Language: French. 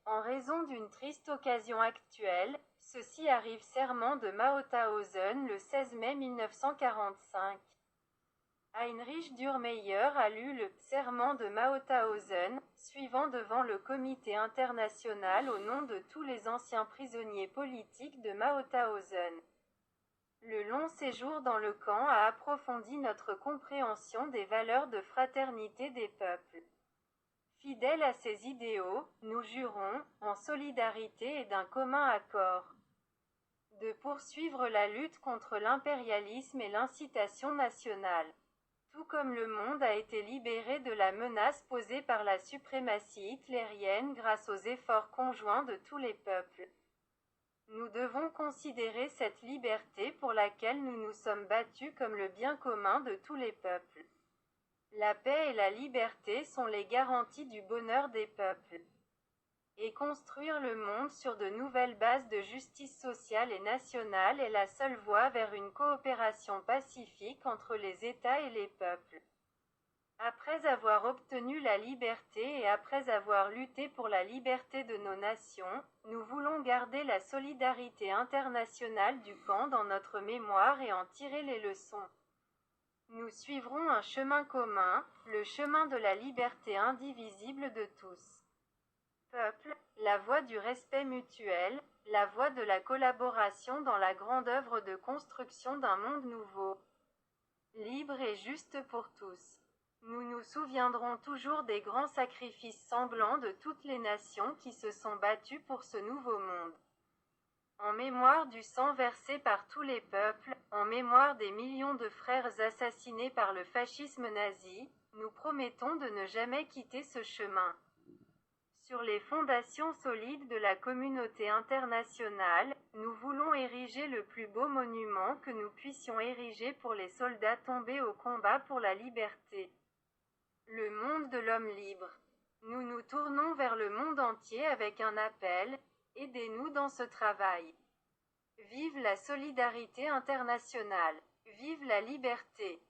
En raison d'une triste occasion actuelle, ceci arrive. Serment de Mauthausen le 16 mai 1945. Heinrich Dürrmayer a lu le « Serment de Mauthausen » suivant devant le Comité international au nom de tous les anciens prisonniers politiques de Mauthausen. Le long séjour dans le camp a approfondi notre compréhension des valeurs de fraternité des peuples. Fidèles à ces idéaux, nous jurons, en solidarité et d'un commun accord, de poursuivre la lutte contre l'impérialisme et l'incitation nationale. Tout comme le monde a été libéré de la menace posée par la suprématie hitlérienne grâce aux efforts conjoints de tous les peuples, nous devons considérer cette liberté pour laquelle nous nous sommes battus comme le bien commun de tous les peuples. La paix et la liberté sont les garanties du bonheur des peuples. Et construire le monde sur de nouvelles bases de justice sociale et nationale est la seule voie vers une coopération pacifique entre les États et les peuples. Après avoir obtenu la liberté et après avoir lutté pour la liberté de nos nations, nous voulons garder la solidarité internationale du camp dans notre mémoire et en tirer les leçons. Nous suivrons un chemin commun, le chemin de la liberté indivisible de tous. Peuple, la voie du respect mutuel, la voie de la collaboration dans la grande œuvre de construction d'un monde nouveau, libre et juste pour tous. Nous nous souviendrons toujours des grands sacrifices sanglants de toutes les nations qui se sont battues pour ce nouveau monde. En mémoire du sang versé par tous les peuples, en mémoire des millions de frères assassinés par le fascisme nazi, nous promettons de ne jamais quitter ce chemin. Sur les fondations solides de la communauté internationale, nous voulons ériger le plus beau monument que nous puissions ériger pour les soldats tombés au combat pour la liberté. Le monde de l'homme libre. Nous nous tournons vers le monde entier avec un appel, aidez-nous dans ce travail. Vive la solidarité internationale. Vive la liberté.